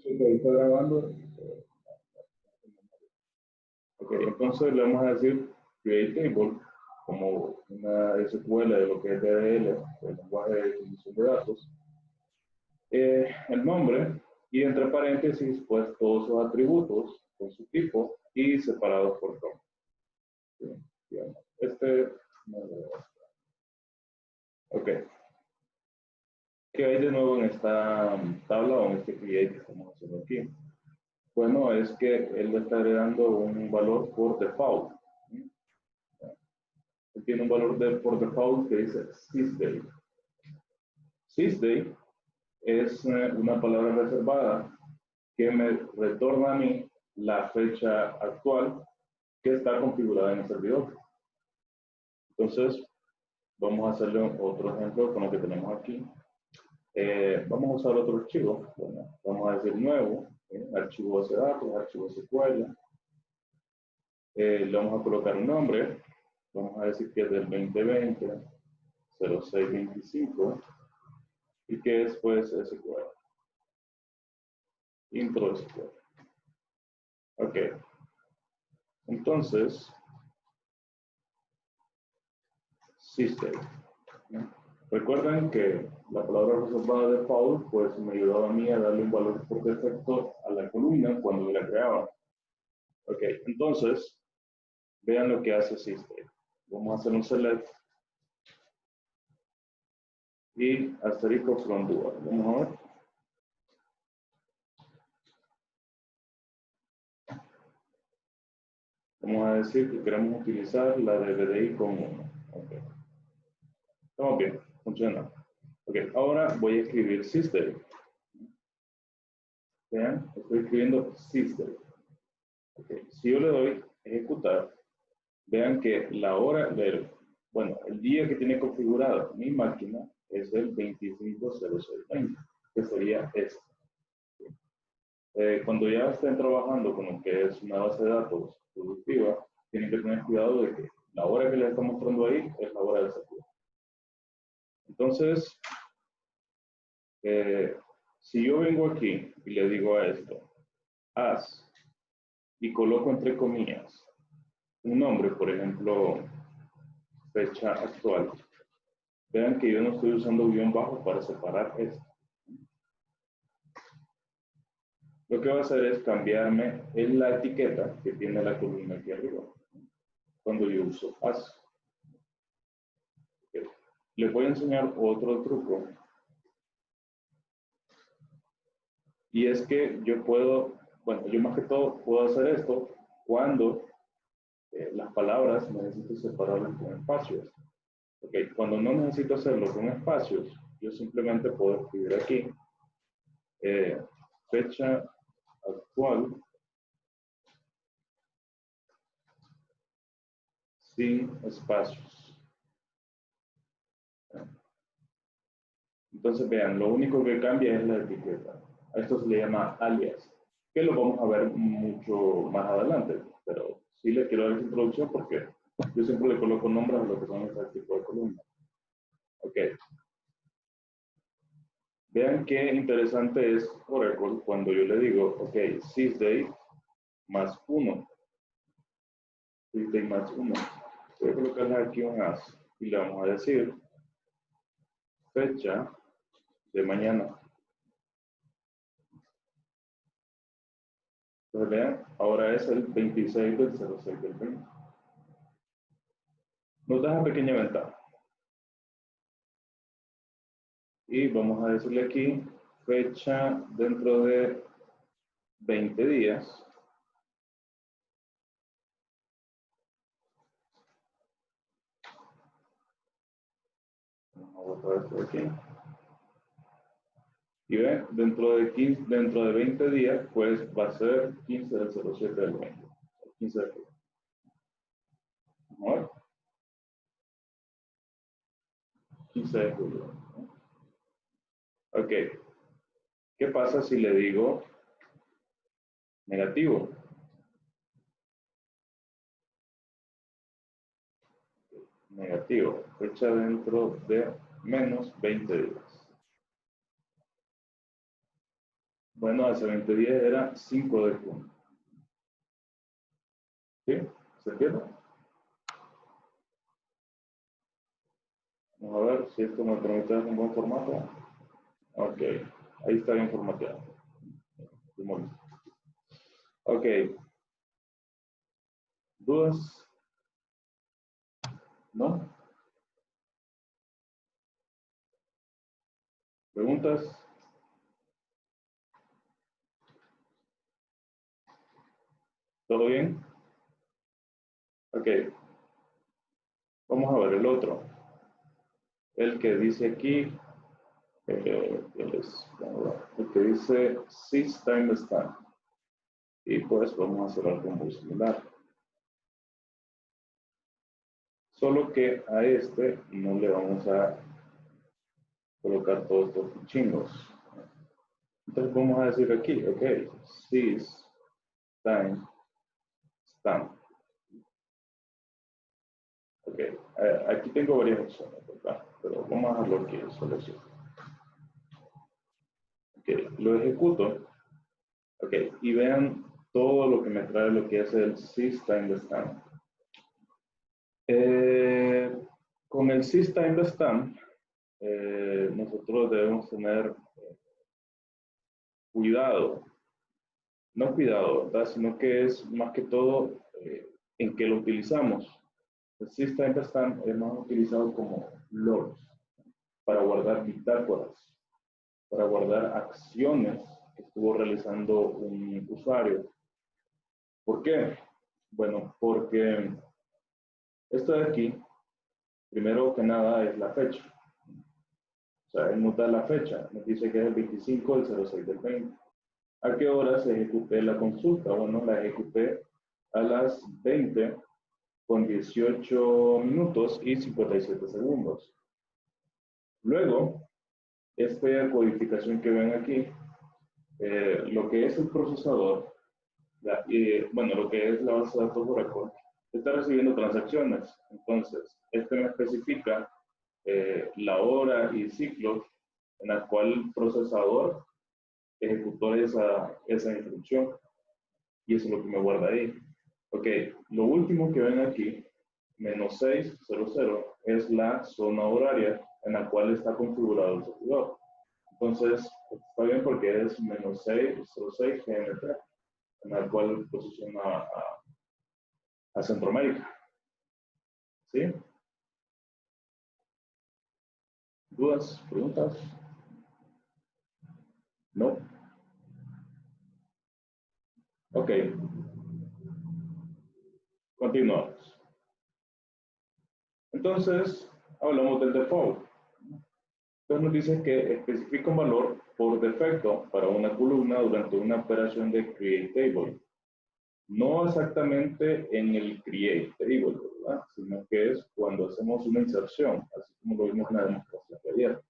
Sí, que ahí está grabando. Ok, entonces le vamos a decir create table como una SQL de lo que es DDL, el lenguaje de definición de datos. El nombre y entre paréntesis pues todos sus atributos con su tipo y separados por coma. Ok. ¿Qué hay de nuevo en esta tabla o en este create que estamos haciendo aquí? Bueno, es que él le está agregando un valor por default. Él tiene un valor por default que dice sysday. Sysday es una palabra reservada que me retorna a mí la fecha actual que está configurada en el servidor. Entonces, vamos a hacerle otro ejemplo con lo que tenemos aquí. Vamos a usar otro archivo. Bueno, vamos a decir nuevo, archivo base de datos, archivo SQL. Le vamos a colocar un nombre. Vamos a decir que es del 2020, 0625, y que es pues SQL. Intro SQL. Ok. Entonces, system. Recuerden que la palabra reservada de default pues me ayudaba a mí a darle un valor por defecto a la columna cuando la creaba. Ok, entonces, vean lo que hace system. Vamos a hacer un select y asterisco from dual. Vamos a ver. Vamos a decir que queremos utilizar la de BDI con 1. Okay. Estamos bien, funciona. Ok, ahora voy a escribir system. Vean, estoy escribiendo system. Okay. Si yo le doy ejecutar, vean que la hora bueno, el día que tiene configurada mi máquina es el 250620, que sería este. Cuando ya estén trabajando con lo que es una base de datos productiva, tienen que tener cuidado de que la hora que les está mostrando ahí es la hora de salida. Entonces, si yo vengo aquí y le digo a esto, haz, y coloco entre comillas un nombre, por ejemplo, fecha actual, vean que yo no estoy usando guión bajo para separar esto. Lo que va a hacer es cambiarme en la etiqueta que tiene la columna aquí arriba, cuando yo uso haz. Okay. Les voy a enseñar otro truco. Y es que yo puedo, bueno, yo más que todo puedo hacer esto cuando las palabras necesito separarlas con espacios. Okay. Cuando no necesito hacerlo con espacios, yo simplemente puedo escribir aquí fecha actual sin espacios. Entonces vean, lo único que cambia es la etiqueta. A esto se le llama alias, que lo vamos a ver mucho más adelante, pero sí les quiero dar esta introducción porque yo siempre le coloco nombres a lo que son este tipo de columnas. Ok. Vean qué interesante es Oracle cuando yo le digo, ok, sysday más 1. Sysday más 1. Voy a colocarle aquí un as y le vamos a decir fecha de mañana. Entonces vean, ahora es el 26 del 06 del 20. Nos da una pequeña ventaja. Y vamos a decirle aquí fecha dentro de 20 días. Vamos a botar esto de aquí. Y ven, dentro de 20 días, pues va a ser 15 del 07 del 20. 15 de julio. Vamos a ver. 15 de julio. Ok. ¿Qué pasa si le digo negativo? Negativo. Fecha dentro de menos 20 días. Bueno, hace 2010 era 5 de junio. ¿Sí? ¿Se entiende? Vamos a ver si esto me permite dar un buen formato. Ok, ahí está bien formateado. Ok, ¿dudas? ¿No? ¿Preguntas? ¿Todo bien? Ok, vamos a ver el otro. El que dice aquí, el que dice sys time stamp. Y pues vamos a hacer algo muy similar. Solo que a este no le vamos a colocar todos estos chingos. Entonces vamos a decir aquí, ok, sys time stamp. Ok, aquí tengo varias opciones, ¿verdad? Pero vamos a dejarlo aquí, solo eso. Ok, lo ejecuto. Ok, y vean todo lo que me trae lo que es el sys-time-stamp. Con el sys-time-stamp, nosotros debemos tener cuidado, no cuidado, ¿verdad? Sino que es más que todo en que lo utilizamos. El sys-time-stamp es más utilizado como logs, para guardar bitácoras, para guardar acciones que estuvo realizando un usuario. ¿Por qué? Bueno, porque esto de aquí, primero que nada, es la fecha. O sea, él nos da la fecha, nos dice que es el 25 del 06 del 20. ¿A qué hora se ejecuté la consulta? Bueno, la ejecuté a las 20 con 18 minutos y 57 segundos. Luego, esta codificación que ven aquí, lo que es el procesador, bueno, lo que es la base de datos Oracle, está recibiendo transacciones. Entonces, este me especifica la hora y ciclo en la cual el procesador ejecutó esa instrucción. Y eso es lo que me guarda ahí. Ok, lo último que ven aquí, menos 600, es la zona horaria en la cual está configurado el servidor. Entonces, está bien porque es menos 606 GMT, en la cual posiciona a Centroamérica. ¿Sí? ¿Dudas? ¿Preguntas? ¿No? Ok, continuamos. Entonces, hablamos del default. Entonces nos dice que especifica un valor por defecto para una columna durante una operación de create table. No exactamente en el create table, ¿verdad? Sino que es cuando hacemos una inserción, así como lo vimos en la demostración de ayer.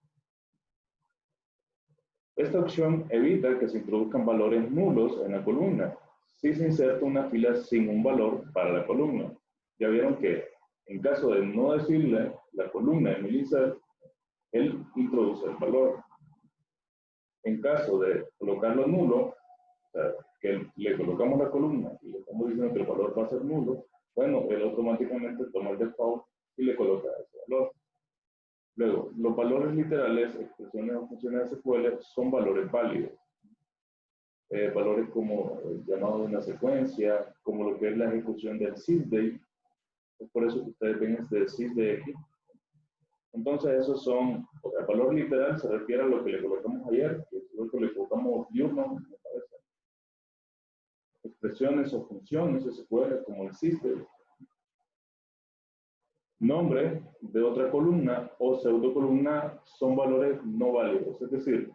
Esta opción evita que se introduzcan valores nulos en la columna si se inserta una fila sin un valor para la columna. Ya vieron que en caso de no decirle la columna de milinsert, él introduce el valor. En caso de colocarlo nulo, o sea, que le colocamos la columna y le estamos diciendo que el valor va a ser nulo, bueno, él automáticamente toma el default y le coloca ese valor. Luego, los valores literales, expresiones o funciones SQL son valores válidos. Valores como el llamado de una secuencia, como lo que es la ejecución del sysdate. Es por eso que ustedes ven este sysdate aquí. Entonces, esos son, o sea, el valor literal se refiere a lo que le colocamos ayer, que es lo que le colocamos diurno, me parece. Expresiones o funciones SQL, como el sysdate. Nombre de otra columna o pseudocolumna son valores no válidos. Es decir,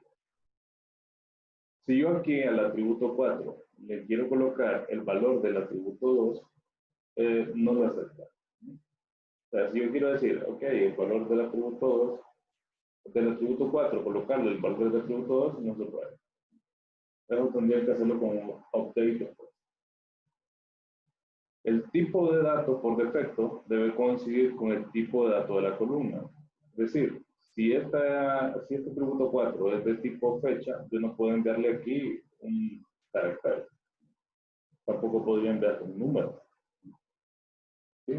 si yo aquí al atributo 4 le quiero colocar el valor del atributo 2, no lo acepta. O sea, si yo quiero decir, ok, el valor del atributo 2, del atributo 4, colocarle el valor del atributo 2, no se puede. Eso tendría que hacerlo con update. El tipo de dato por defecto debe coincidir con el tipo de dato de la columna. Es decir, si este atributo 4 es de tipo fecha, yo no puedo enviarle aquí un carácter. Tampoco podría enviar un número. ¿Sí?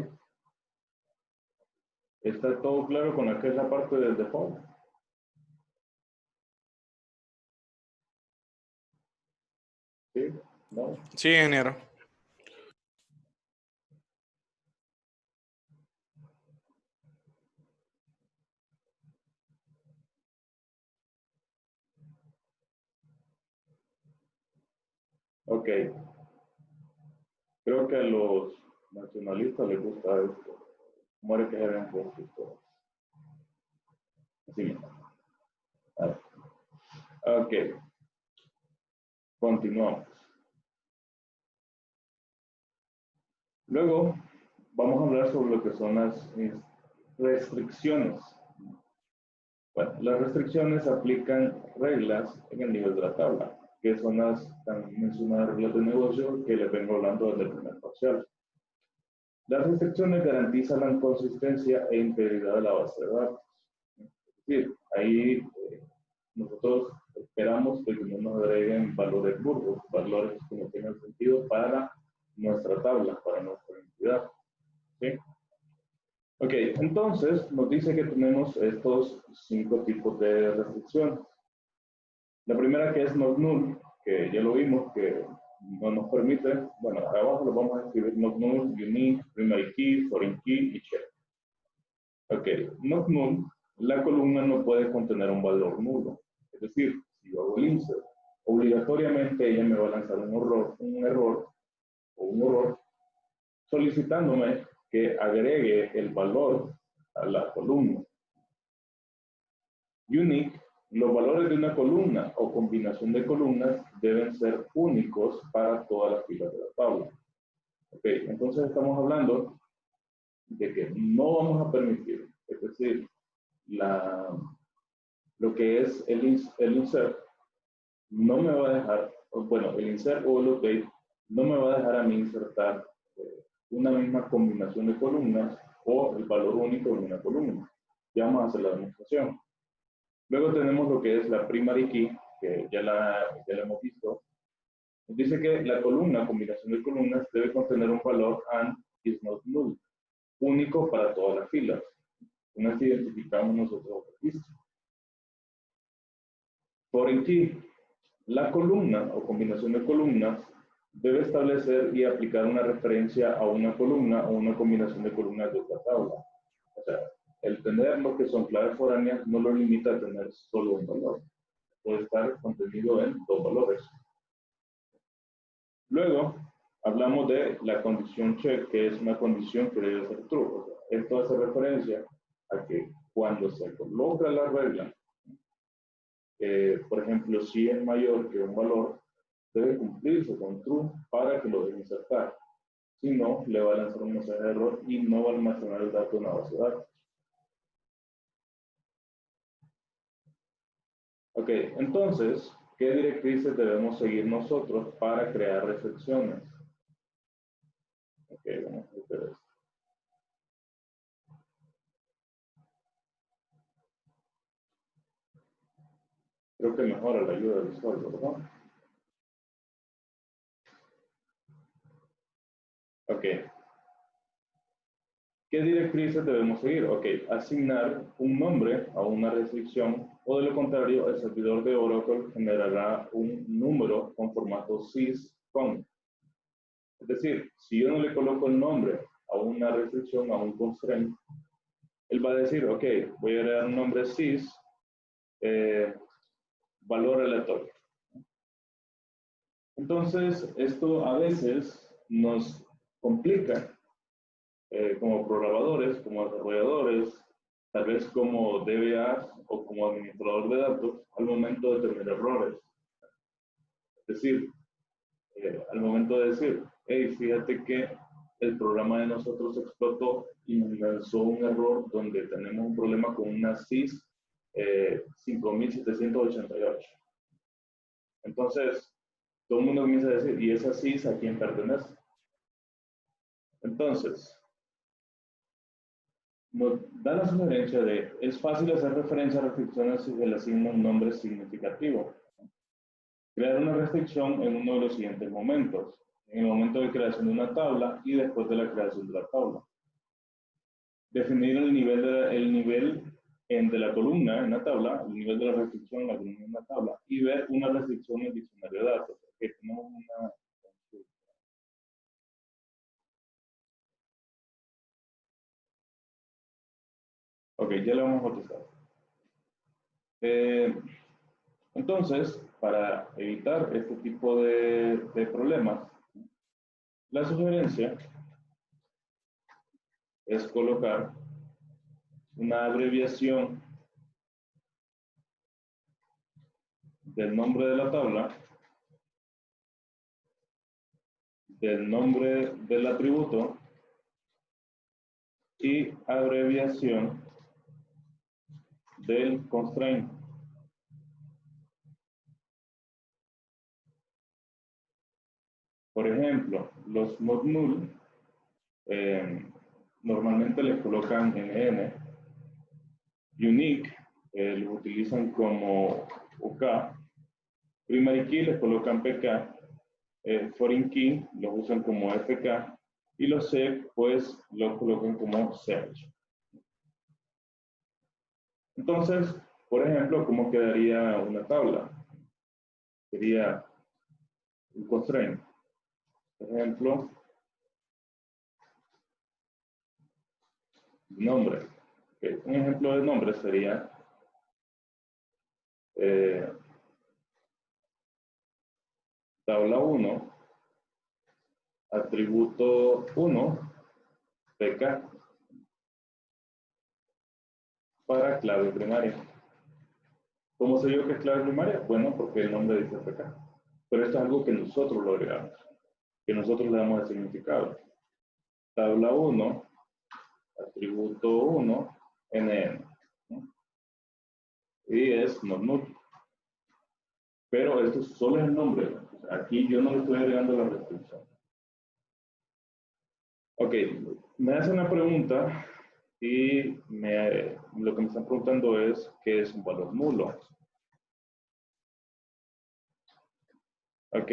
¿Está todo claro con aquella parte del default? ¿Sí? ¿No? Sí, ingeniero. Ok. Creo que a los nacionalistas les gusta esto. Muere que se vean puesto esto. Así mismo. Ok. Continuamos. Luego, vamos a hablar sobre lo que son las restricciones. Bueno, las restricciones aplican reglas en el nivel de la tabla, que son las tan mencionadas reglas de negocio que les vengo hablando desde el primer parcial. Las restricciones garantizan la consistencia e integridad de la base de datos. Es decir, ahí nosotros esperamos que no nos agreguen valores burdos, valores que no tengan sentido para nuestra tabla, para nuestra entidad. ¿Sí? Ok, entonces nos dice que tenemos estos 5 tipos de restricciones. La primera que es not null, que ya lo vimos, que no nos permite, bueno, abajo lo vamos a escribir not null, unique, primary key, foreign key y check. Ok, not null, la columna no puede contener un valor nulo. Es decir, si yo hago el insert, obligatoriamente ella me va a lanzar un error solicitándome que agregue el valor a la columna. Unique, los valores de una columna o combinación de columnas deben ser únicos para todas las filas de la tabla. Ok, entonces estamos hablando de que no vamos a permitir, es decir, lo que es el insert no me va a dejar, bueno, el insert o el update no me va a dejar a mí insertar una misma combinación de columnas o el valor único de una columna. Ya vamos a hacer la demostración. Luego tenemos lo que es la primary key, que ya la hemos visto. Nos dice que la columna, combinación de columnas, debe contener un valor and is not null, único para todas las filas. Una vez identificamos nosotros el registro. Foreign key, la columna o combinación de columnas debe establecer y aplicar una referencia a una columna o una combinación de columnas de otra tabla. O sea, el tener lo que son claves foráneas no lo limita a tener solo un valor. Puede estar contenido en 2 valores. Luego, hablamos de la condición check, que es una condición que debe ser true. O sea, esto hace referencia a que cuando se coloca la regla, por ejemplo, si es mayor que un valor, debe cumplirse con true para que lo deje insertar. Si no, le va a lanzar un mensaje de error y no va a almacenar el dato en la base de datos. Ok, entonces, ¿qué directrices debemos seguir nosotros para crear restricciones? Ok, vamos a hacer esto. Creo que mejora la ayuda visual, ¿verdad? Ok. ¿Qué directrices debemos seguir? Ok, asignar un nombre a una restricción o de lo contrario, el servidor de Oracle generará un número con formato sys.con. Es decir, si yo no le coloco el nombre a una restricción, a un constraint, él va a decir, ok, voy a agregar un nombre sys, valor aleatorio. Entonces, esto a veces nos complica como programadores, como desarrolladores, tal vez como DBAs o como administrador de datos, al momento de tener errores. Es decir, al momento de decir, hey, fíjate que el programa de nosotros explotó y nos lanzó un error donde tenemos un problema con una sys 5788. Entonces, todo el mundo comienza a decir, ¿y esa sys a quién pertenece? Entonces, nos da la sugerencia de, es fácil hacer referencia a restricciones si se le asigna un nombre significativo. Crear una restricción en uno de los siguientes momentos. En el momento de creación de una tabla y después de la creación de la tabla. Definir el nivel de la columna en la tabla, el nivel de la restricción en la columna en la tabla, y ver una restricción en el diccionario de datos. Okay, tenemos una... Ok, ya le vamos a contestar. Entonces, para evitar este tipo de problemas, la sugerencia es colocar una abreviación del nombre de la tabla, del nombre del atributo y abreviación del constraint. Por ejemplo, los not null normalmente les colocan NN. Unique los utilizan como UK. Primary key les colocan PK. Foreign key los usan como FK. Y los seg pues los colocan como search. Entonces, por ejemplo, ¿cómo quedaría una tabla? Sería un constraint. Por ejemplo, nombre. Okay. Un ejemplo de nombre sería tabla 1, atributo 1, PK, para clave primaria. ¿Cómo sé yo que es clave primaria? Bueno, porque el nombre dice PK. Pero esto es algo que nosotros lo agregamos, que nosotros le damos el significado. Tabla 1, atributo 1, NN. Y es not null. Pero esto solo es el nombre. Aquí yo no le estoy agregando la restricción. Ok, me hacen una pregunta y lo que me están preguntando es ¿qué es un valor nulo? Ok,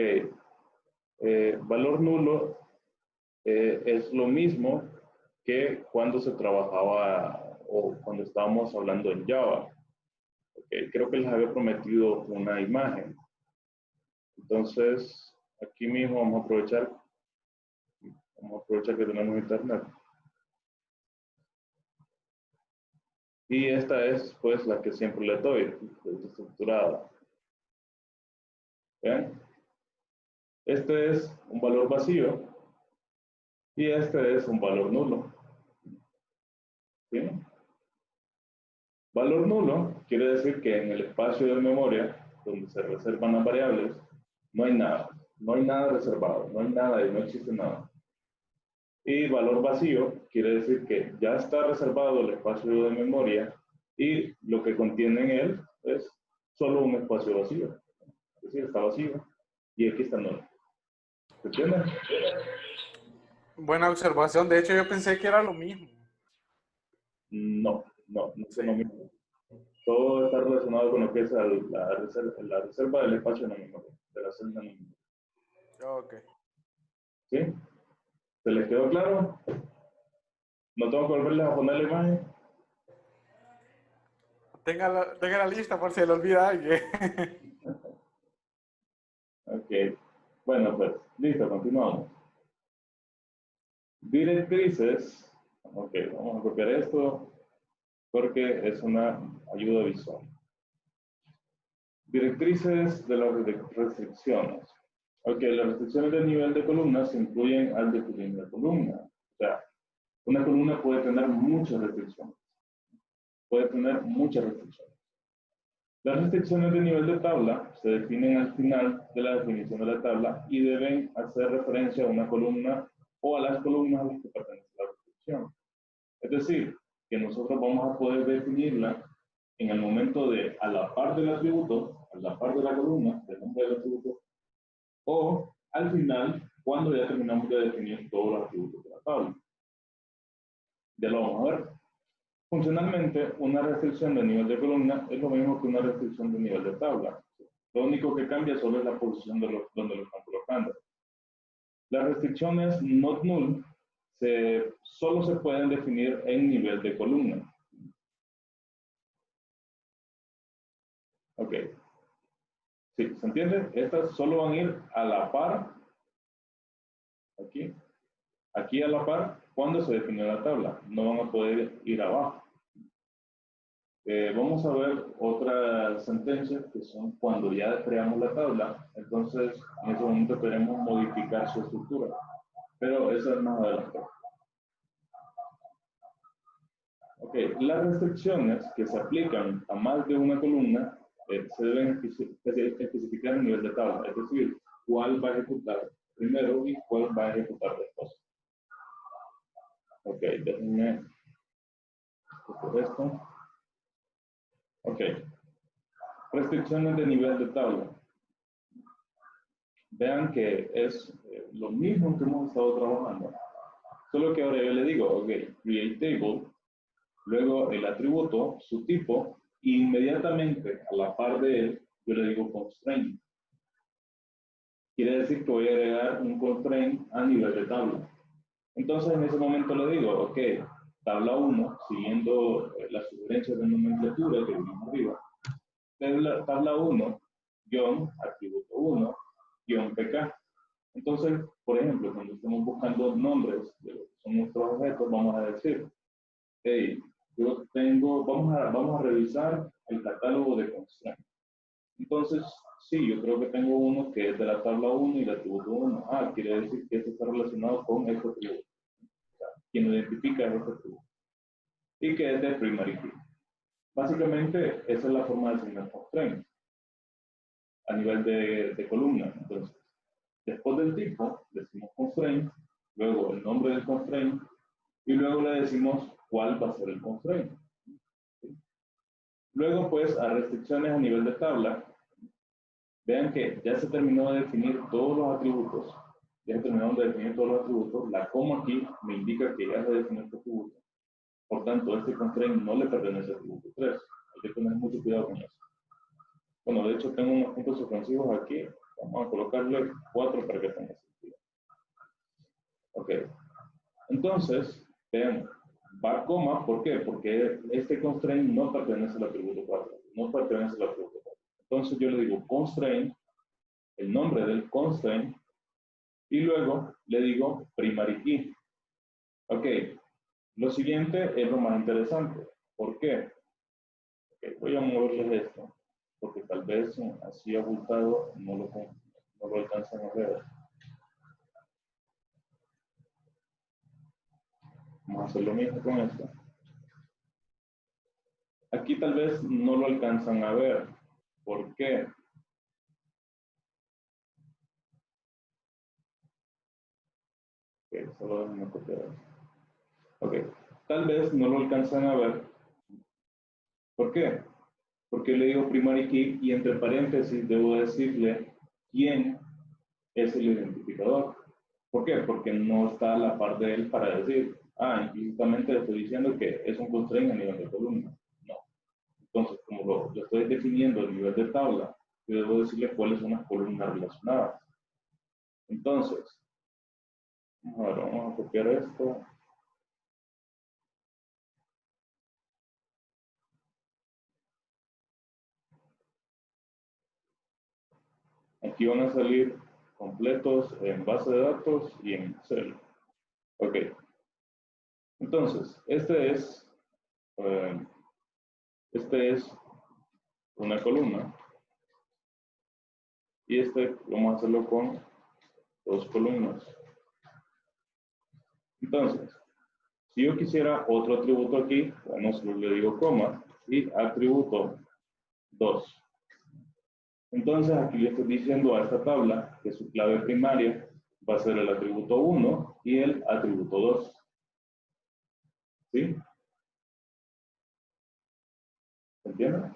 valor nulo es lo mismo que cuando se trabajaba o cuando estábamos hablando en Java. Okay, creo que les había prometido una imagen. Entonces, aquí mismo vamos a aprovechar que tenemos internet. Y esta es pues la que siempre le doy, estructurada. ¿Ven? Este es un valor vacío y este es un valor nulo. ¿Sí? Valor nulo quiere decir que en el espacio de memoria, donde se reservan las variables, no hay nada. No hay nada reservado, no hay nada y no existe nada. Y valor vacío quiere decir que ya está reservado el espacio de memoria y lo que contiene en él es solo un espacio vacío. Es decir, está vacío y aquí está nulo. ¿Se entiende? Buena observación. De hecho, yo pensé que era lo mismo. No es Sí. lo mismo. Todo está relacionado con lo que es la reserva del espacio en la memoria, de la celda en la memoria. Ok. ¿Sí? ¿Se les quedó claro? ¿No tengo que volverles a poner la imagen? Tenga la lista por si le olvida a alguien. Ok. Bueno, pues, listo, continuamos. Directrices. Ok, vamos a copiar esto porque es una ayuda visual. Directrices de las restricciones. Ok, las restricciones del nivel de columna se incluyen al definir la columna. O sea, una columna puede tener muchas restricciones. Puede tener muchas restricciones. Las restricciones de nivel de tabla se definen al final de la definición de la tabla y deben hacer referencia a una columna o a las columnas a las que pertenece la restricción. Es decir, que nosotros vamos a poder definirla en el momento de a la par del atributo, a la par de la columna, del nombre del atributo, o al final, cuando ya terminamos de definir todos los atributos de la tabla. Ya lo vamos a ver. Funcionalmente, una restricción de nivel de columna es lo mismo que una restricción de nivel de tabla. Lo único que cambia solo es la posición de donde lo están colocando. Las restricciones not null solo se pueden definir en nivel de columna. Ok. Sí, ¿se entiende? Estas solo van a ir a la par, aquí a la par, cuando se definió la tabla. No van a poder ir abajo. Vamos a ver otras sentencias que son cuando ya creamos la tabla. Entonces, en ese momento queremos modificar su estructura. Pero eso es más adelante. Ok, las restricciones que se aplican a más de una columna se deben especificar a nivel de tabla, es decir, cuál va a ejecutar primero y cuál va a ejecutar después. Ok, déjenme por esto. Ok, restricciones de nivel de tabla. Vean que es lo mismo que hemos estado trabajando, solo que ahora yo le digo, ok, create table, luego el atributo, su tipo, e inmediatamente a la par de él, yo le digo constraint. Quiere decir que voy a agregar un constraint a nivel de tabla. Entonces en ese momento le digo, ok, tabla 1, siguiendo las sugerencias de nomenclatura que vimos arriba, tabla 1, guión, atributo 1, guión pk. Entonces, por ejemplo, cuando estemos buscando nombres de lo que son nuestros objetos, vamos a decir, hey, yo tengo, vamos a revisar el catálogo de constraints. Entonces, sí, yo creo que tengo uno que es de la tabla 1 y el atributo 1. Ah, quiere decir que esto está relacionado con este atributo. O sea, quien lo identifica es este atributo. Y que es de primary key. Básicamente, esa es la forma de asignar constraints a nivel de columna. Entonces, después del tipo, decimos constraint, luego el nombre del constraint, y luego le decimos cuál va a ser el constraint. ¿Sí? Luego, pues, a restricciones a nivel de tabla, vean que ya se terminó de definir todos los atributos. Ya se terminaron de definir todos los atributos. La coma aquí me indica que ya se definió este atributo. Por tanto, este constraint no le pertenece al atributo 3. Hay que tener mucho cuidado con eso. Bueno, de hecho, tengo unos puntos suspensivos aquí. Vamos a colocarle 4 para que tenga sentido. Ok. Entonces, vean, va coma, ¿por qué? Porque este constraint no pertenece al atributo 4. No pertenece al atributo 4. Entonces, yo le digo constraint, el nombre del constraint, y luego le digo primary key. Ok, lo siguiente es lo más interesante. ¿Por qué? Okay, voy a moverles esto, porque tal vez así abultado no lo alcanzan a ver. Vamos a hacer lo mismo con esto. Aquí tal vez no lo alcanzan a ver. ¿Por qué? Ok, solo déjenme copiar. Ok, tal vez no lo alcanzan a ver. ¿Por qué? Porque le digo primary key y entre paréntesis debo decirle quién es el identificador. ¿Por qué? Porque no está a la par de él para decir, implícitamente le estoy diciendo que es un constraint a nivel de columna. No. Entonces, como lo estoy definiendo a nivel de tabla, yo debo decirle cuáles son las columnas relacionadas. Entonces, ahora vamos a copiar esto. Aquí van a salir completos en base de datos y en Excel. Ok. Entonces, este es una columna. Y vamos a hacerlo con 2 columnas. Entonces, si yo quisiera otro atributo aquí, bueno, solo le digo coma y atributo 2. Entonces, aquí le estoy diciendo a esta tabla que su clave primaria va a ser el atributo 1 y el atributo 2. ¿Sí? ¿Se entiende?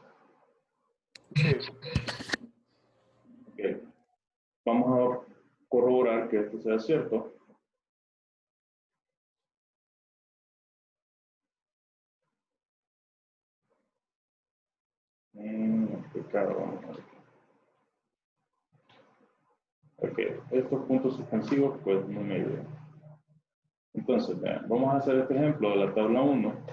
Sí. Ok. Vamos a corroborar que esto sea cierto. Claro, vamos a ver. Ok, estos puntos suspensivos pues no me ayudan. Entonces, vean, vamos a hacer este ejemplo de la tabla 1.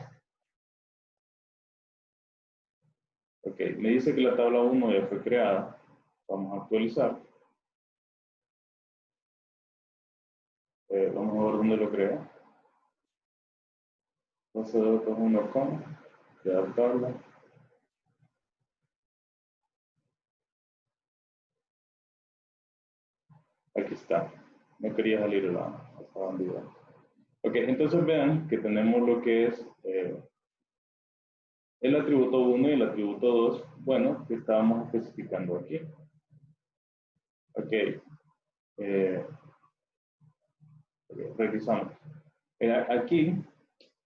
Ok, me dice que la tabla 1 ya fue creada. Vamos a actualizar. Vamos a ver dónde lo crea. Base de datos 1 con crear tabla. Aquí está. No quería salir la bandida. Ok, entonces vean que tenemos lo que es el atributo 1 y el atributo 2, bueno, que estábamos especificando aquí. Ok, revisamos. Aquí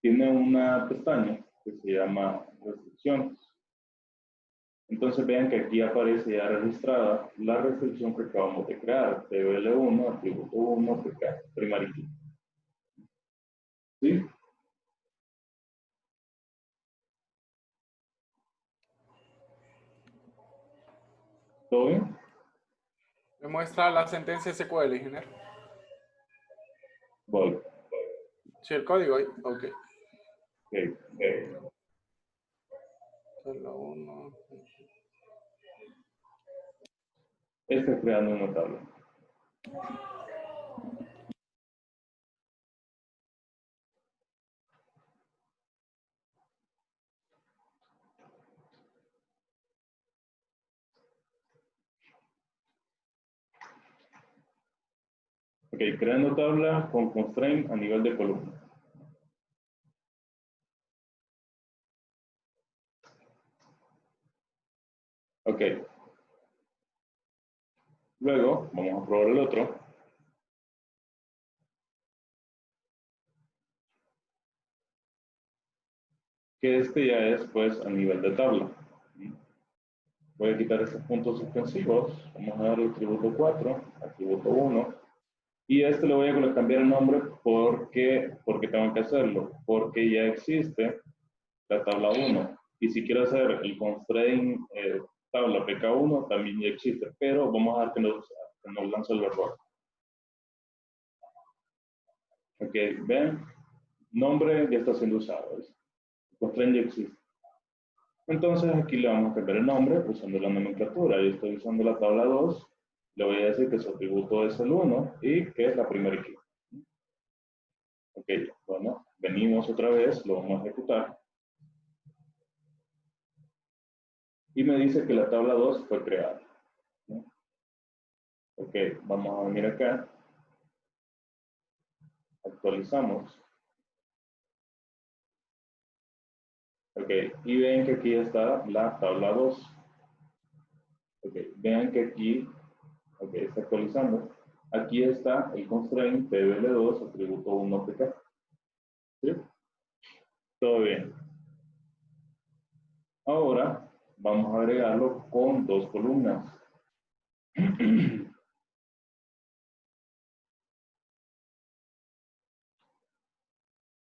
tiene una pestaña que se llama restricciones. Entonces vean que aquí aparece ya registrada la restricción que acabamos de crear, TBL1, atributo 1, PK, primario key. ¿Sí? ¿Todo bien? Me muestra la sentencia SQL, ingeniero. Voy. Sí, el código ahí. Ok. Okay. Solo uno. Está creando una tabla. Ok, creando tabla con constraint a nivel de columna. Ok. Luego, vamos a probar el otro. Que este ya es, pues, a nivel de tabla. Voy a quitar estos puntos suspensivos. Vamos a darle atributo 4, atributo 1. Y este le voy a cambiar el nombre porque tengo que hacerlo. Porque ya existe la tabla 1. Y si quiero hacer el constraint tabla PK1, también ya existe. Pero vamos a dejar que nos lance el error. Ok, ven, nombre ya está siendo usado. El constraint ya existe. Entonces aquí le vamos a cambiar el nombre usando la nomenclatura. Yo estoy usando la tabla 2. Le voy a decir que su atributo es el 1 y que es la primera key. Ok, bueno, venimos otra vez, lo vamos a ejecutar. Y me dice que la tabla 2 fue creada. ¿No? Ok, vamos a venir acá. Actualizamos. Ok, y ven que aquí está la tabla 2. Ok, vean que aquí, ok, está actualizando. Aquí está el constraint TBL2, atributo 1 PK. ¿Sí? Todo bien. Ahora vamos a agregarlo con dos columnas.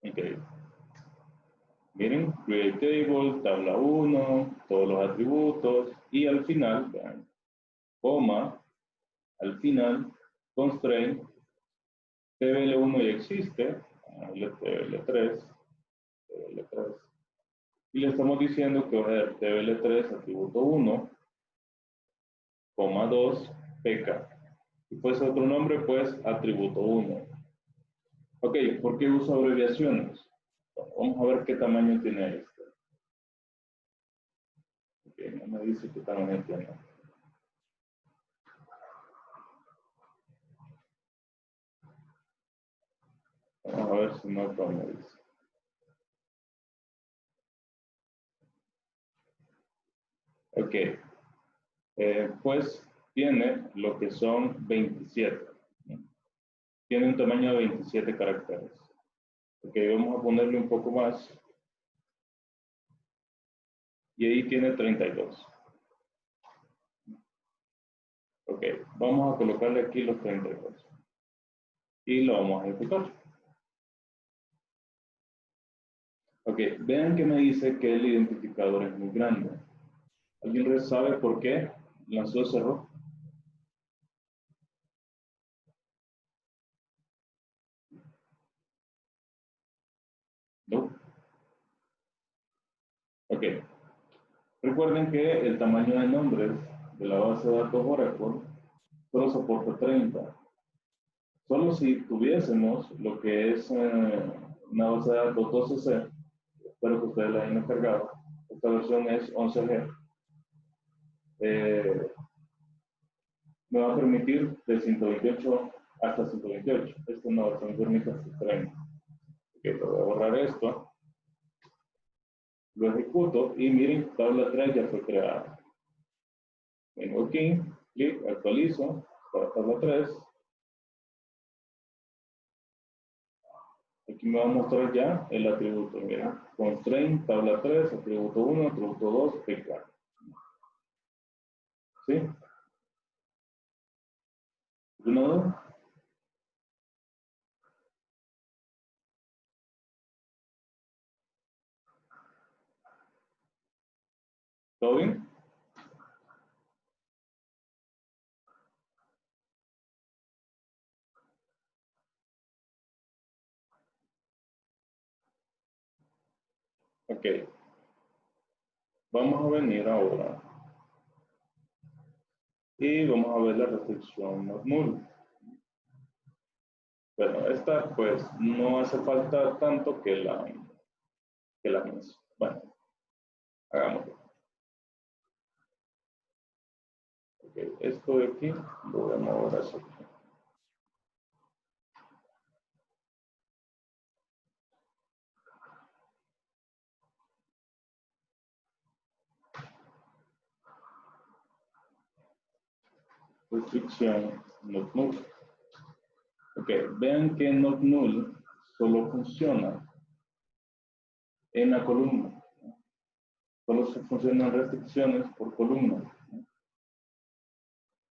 Ok. Miren, create table, tabla 1, todos los atributos y al final, vean, coma, al final, constraint, TBL1 ya existe, TBL3, TBL3, y le estamos diciendo que va a ser TBL3 atributo 1, coma 2, PK. Si fuese otro nombre, pues atributo 1. Ok, ¿por qué uso abreviaciones? Vamos a ver qué tamaño tiene este. Ok, no me dice qué tamaño tiene. Vamos a ver si no me dice. Ok, pues tiene lo que son 27. ¿No? Tiene un tamaño de 27 caracteres. Ok, vamos a ponerle un poco más. Y ahí tiene 32. Ok, vamos a colocarle aquí los 32. Y lo vamos a ejecutar. Ok, vean que me dice que el identificador es muy grande. ¿Alguien sabe por qué lanzó ese error? No. Ok. Recuerden que el tamaño de nombres de la base de datos Oracle solo soporta 30. Solo si tuviésemos lo que es una base de datos 12C, espero que ustedes la hayan descargado. Esta versión es 11G. Me va a permitir de 128 hasta 128. Esta es una versión que permite hasta 30. Ok, voy a borrar esto. Lo ejecuto y miren, tabla 3 ya fue creada. Vengo aquí, clic, actualizo para tabla 3. Aquí me va a mostrar ya el atributo. Miren, constraint, tabla 3, atributo 1, atributo 2, clic. ¿Sí? ¿Alguna duda? ¿Todo bien? Ok. Vamos a venir ahora y vamos a ver la restricción not null. Bueno, esta pues no hace falta tanto que la menciono. Bueno, hagámoslo. Ok, esto de aquí lo voy a mover hacia aquí. Restricción not null. Ok, vean que not null solo funciona en la columna. Solo se funcionan restricciones por columna.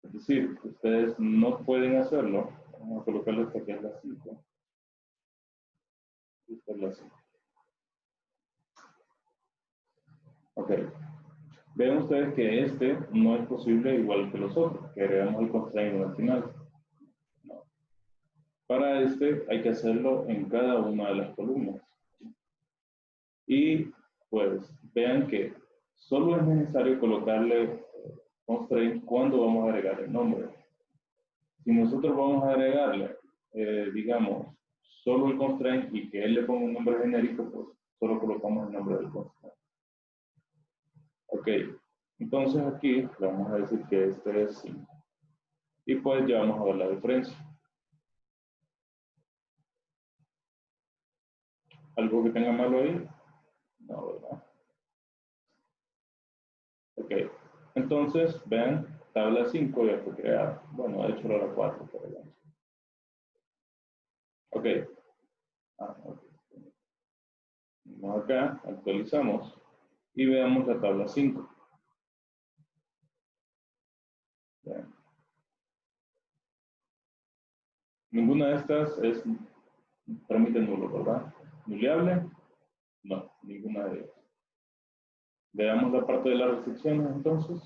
Es decir, ustedes no pueden hacerlo. Vamos a colocarle hasta aquí en la 5. Esta es la 5. Ok. Vean ustedes que este no es posible igual que los otros, que agregamos el constraint al final. No. Para este hay que hacerlo en cada una de las columnas. Y pues vean que solo es necesario colocarle constraint cuando vamos a agregar el nombre. Si nosotros vamos a agregarle, digamos, solo el constraint y que él le ponga un nombre genérico, pues solo colocamos el nombre del constraint. Ok, entonces aquí le vamos a decir que este es 5. Y pues ya vamos a ver la diferencia. ¿Algo que tenga malo ahí? No, ¿verdad? Ok, entonces vean, tabla 5 ya fue creada. Bueno, de hecho era la 4, pero ya. Ok. Ok. Vamos acá, actualizamos y veamos la tabla 5. Vean. Ninguna de estas permite nulo, ¿verdad? ¿Nuleable? No, ninguna de ellas. Veamos la parte de las restricciones entonces.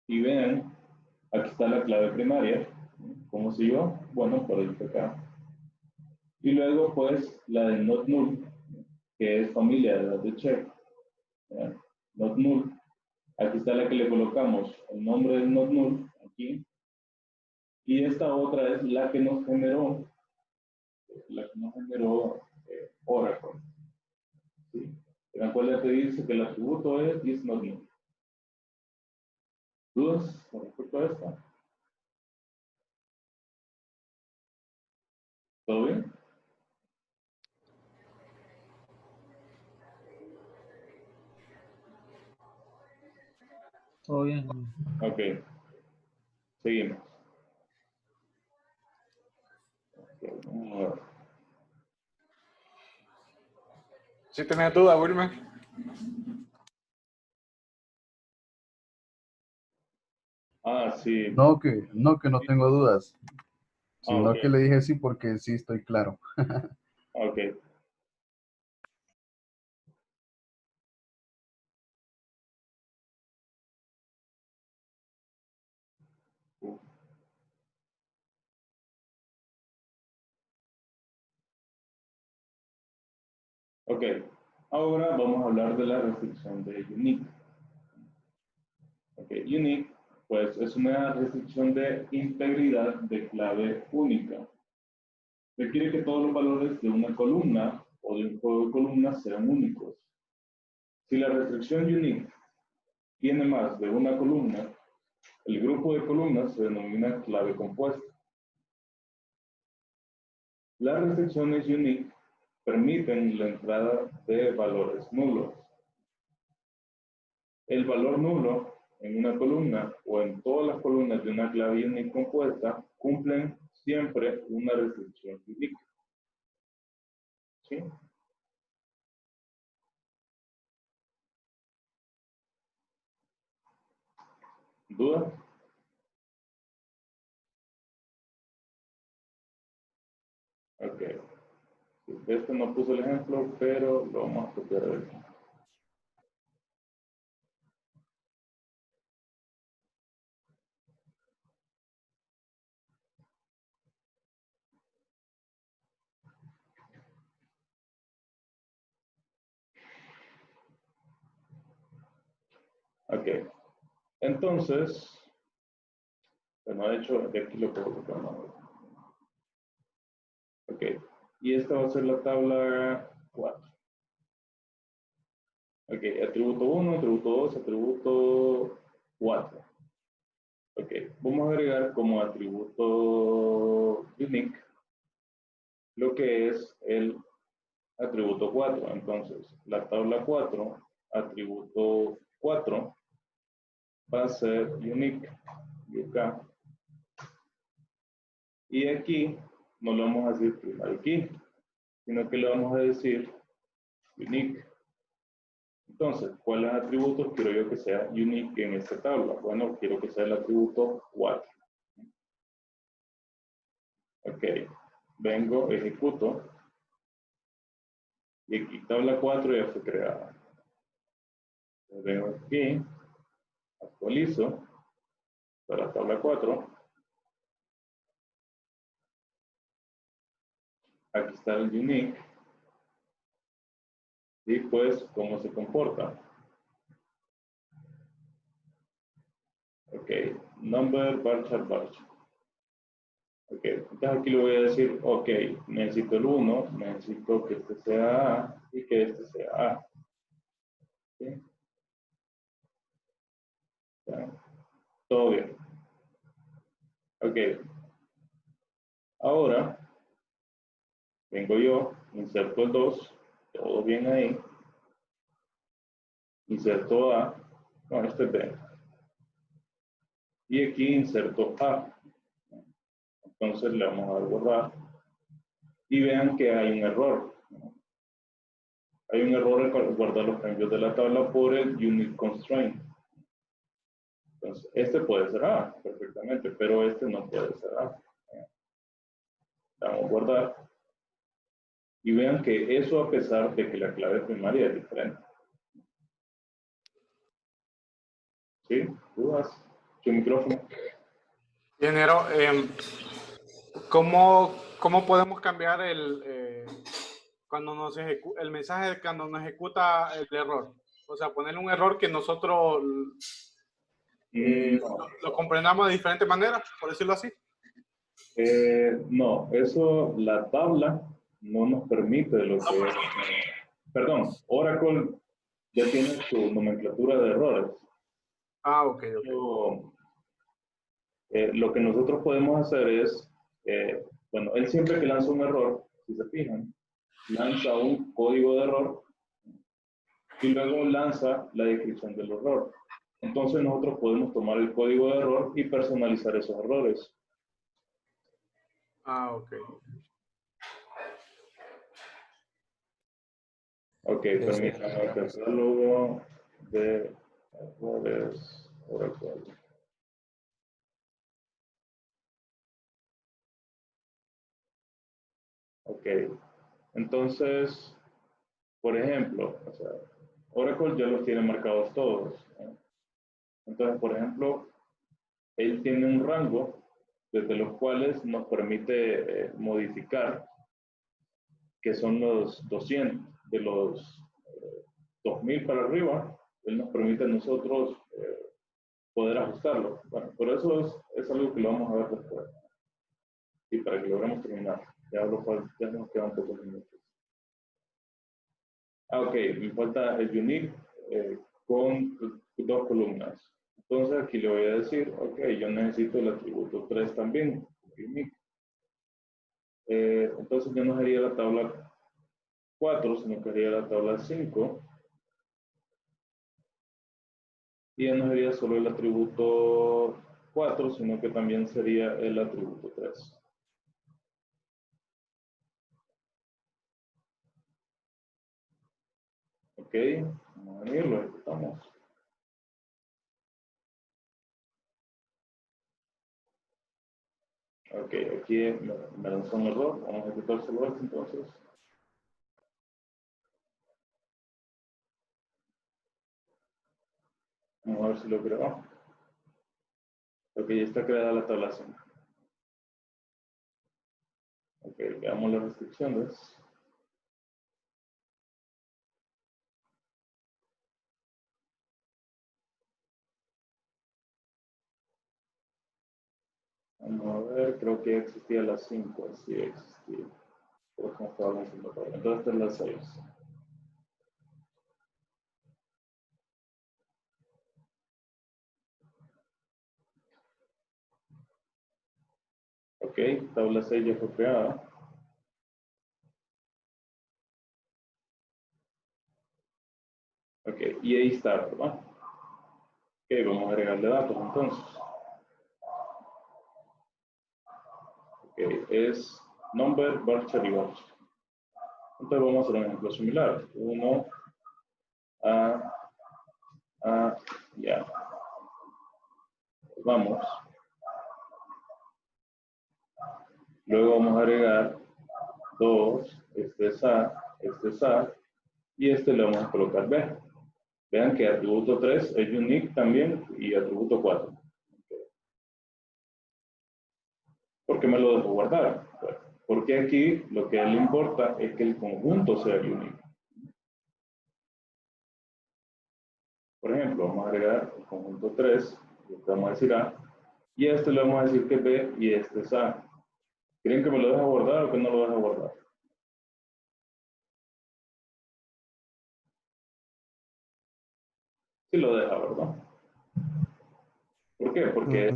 Y vean, aquí está la clave primaria. ¿Cómo siguió? Bueno, por el acá. Y luego, pues, la de not null, que es familia de la de check. ¿Vean? Not null. Aquí está la que le colocamos el nombre del not null, aquí. Y esta otra es la que nos generó Oracle. ¿Sí? Recuerda que dice que el atributo es is not null. ¿Dudas con respecto a esta? ¿Todo bien? Todo bien. Ok. Seguimos. Okay, vamos a ver. Si tienes duda, Wilmer. Ah, sí. No tengo dudas, Ah, sino ok. que le dije sí porque sí estoy claro. Ok. Ok, ahora vamos a hablar de la restricción de unique. Ok, unique, pues es una restricción de integridad de clave única. Requiere que todos los valores de una columna o de un juego de columnas sean únicos. Si la restricción unique tiene más de una columna, el grupo de columnas se denomina clave compuesta. Las restricciones unique permiten la entrada de valores nulos. El valor nulo en una columna o en todas las columnas de una clave unique compuesta cumplen siempre una restricción unique. ¿Sí? ¿Dudas? Ok. Este no puse el ejemplo, pero lo vamos a copiar de aquí. Ok. Entonces, bueno, de hecho, aquí lo puedo copiar. Ok. Y esta va a ser la tabla 4. Ok, atributo 1, atributo 2, atributo 4. Ok, vamos a agregar como atributo unique lo que es el atributo 4. Entonces, la tabla 4, atributo 4, va a ser unique, UK. Y aquí no le vamos a decir primary key, sino que le vamos a decir unique. Entonces, ¿cuáles atributos quiero yo que sea unique en esta tabla? Bueno, quiero que sea el atributo 4. Ok, vengo, ejecuto, y aquí tabla 4 ya fue creada. Vengo aquí, actualizo para la tabla 4. Aquí está el unique. Y pues, ¿cómo se comporta? Ok, number, varchar, varchar. Ok, entonces aquí le voy a decir, ok, necesito el 1, necesito que este sea A y que este sea A. ¿Sí? Ya, todo bien. Ok, ahora vengo yo, inserto el 2, todo bien ahí. Inserto A, no, este es B. Y aquí inserto A. Entonces le vamos a dar borrar. Y vean que hay un error. Hay un error en guardar los cambios de la tabla por el unique constraint. Entonces, este puede ser A perfectamente, pero este no puede ser A. Le vamos a guardar. Y vean que eso a pesar de que la clave primaria es diferente. ¿Sí? ¿Dudas? ¿Tu micrófono? Ingeniero, ¿cómo podemos cambiar cuando el mensaje cuando nos ejecuta el error? O sea, ponerle un error que nosotros No. lo comprendamos de diferentes maneras, por decirlo así. No, eso la tabla no nos permite lo que es. Perdón, Oracle ya tiene su nomenclatura de errores. Ah, ok. Lo que nosotros podemos hacer es, bueno, él siempre que lanza un error, si se fijan, lanza un código de error y luego lanza la descripción del error. Entonces nosotros podemos tomar el código de error y personalizar esos errores. Ah, ok. Ok, permítanme el catálogo de errores Oracle. Ok, entonces, por ejemplo, o sea, Oracle ya los tiene marcados todos. Entonces, por ejemplo, él tiene un rango desde los cuales nos permite modificar, que son los 200. de los 2000 para arriba, él nos permite a nosotros poder ajustarlo. Bueno, pero eso es algo que lo vamos a ver después. Y para que logremos terminar. Ya nos quedan pocos minutos. Ok, me falta el unique con 2 columnas. Entonces aquí le voy a decir, ok, yo necesito el atributo 3 también, unique. Entonces ya no sería la tabla 4, sino que sería la tabla 5. Y ya no sería solo el atributo 4, sino que también sería el atributo 3. Ok, vamos a venir, lo ejecutamos. Ok, aquí me lanzó un error. Vamos a ejecutar solo esto entonces. Vamos a ver si lo creó. Ok, ya está creada la tabla 5. Ok, veamos las restricciones. Vamos a ver, creo que existía la 5, sí existía. Pero como estaba haciendo todo. Entonces esta es la 6. Ok, tabla 6 ya fue creada. Ok, y ahí está, ¿verdad? Ok, vamos a agregarle datos entonces. Ok, es number, varchar y varchar. Entonces vamos a hacer un ejemplo similar. 1, ya. Vamos. Luego vamos a agregar 2, este es A, y este le vamos a colocar B. Vean que atributo 3 es unique también y atributo 4. ¿Por qué me lo dejo guardar? Bueno, porque aquí lo que a él le importa es que el conjunto sea unique. Por ejemplo, vamos a agregar el conjunto 3, este vamos a decir A, y a este le vamos a decir que es B y este es A. ¿Creen que me lo deja guardar o que no lo deja guardar? Sí lo deja, ¿verdad? ¿Por qué? Porque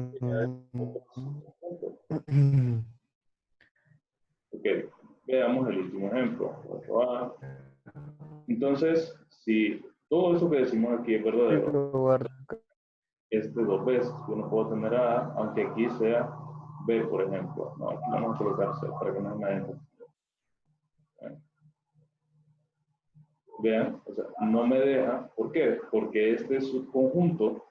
ok, veamos el último ejemplo. Entonces, si todo eso que decimos aquí es verdadero, este 2 veces, yo no puedo tener A, aunque aquí sea B, por ejemplo. No, aquí vamos a colocar C para que no me den. Vean, o sea, no me deja. ¿Por qué? Porque este subconjunto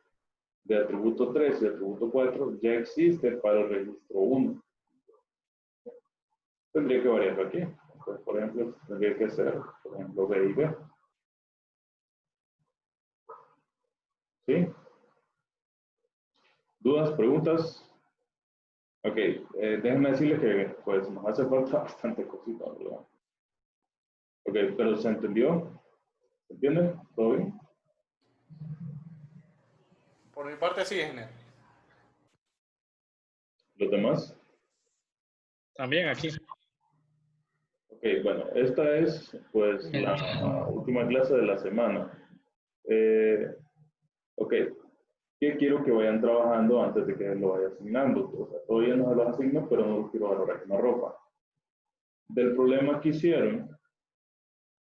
de atributo 3 y atributo 4 ya existe para el registro 1. Tendría que variarlo aquí. Entonces, por ejemplo, tendría que ser, por ejemplo, B y B. ¿Sí? ¿Dudas? ¿Preguntas? Ok, déjenme decirles que pues nos hace falta bastante cosita, ¿verdad? Ok, pero ¿se entendió? ¿Se entiende? ¿Todo bien? Por mi parte, sí, ingeniero. ¿Los demás? También aquí. Ok, bueno, esta es pues la última clase de la semana. Ok, ¿qué quiero que vayan trabajando antes de que lo vaya asignando? O sea, todavía no se los asigno, pero no los quiero valorar como ropa. Del problema que hicieron,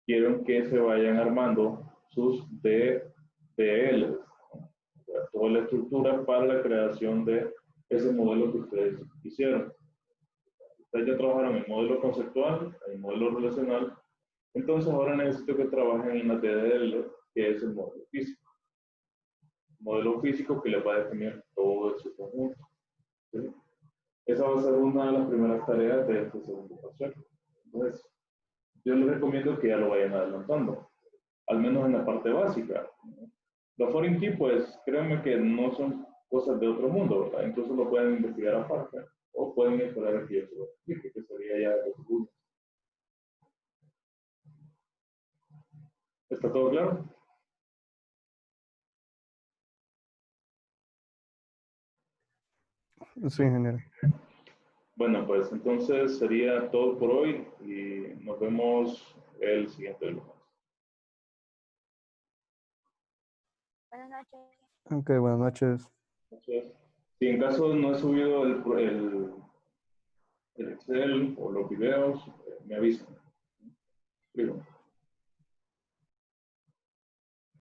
quiero que se vayan armando sus DDLs, toda la estructura para la creación de ese modelo que ustedes hicieron. Ustedes ya trabajaron el modelo conceptual, el modelo relacional, entonces ahora necesito que trabajen en la DDL, que es el modelo físico. Modelo físico que les va a definir todo su conjunto. ¿Sí? Esa va a ser una de las primeras tareas de este segundo parcial. Entonces, yo les recomiendo que ya lo vayan adelantando, al menos en la parte básica. Los foreign key, pues, créanme que no son cosas de otro mundo, ¿verdad? Incluso lo pueden investigar aparte, o pueden esperar a que yo se lo explique, que sería ya de otro mundo. ¿Está todo claro? Sí, ingeniero. Bueno, pues entonces sería todo por hoy y nos vemos el siguiente lunes. Buenas noches. Ok, buenas noches. Entonces, si en caso no he subido el Excel o los videos, me avisan. Escriban.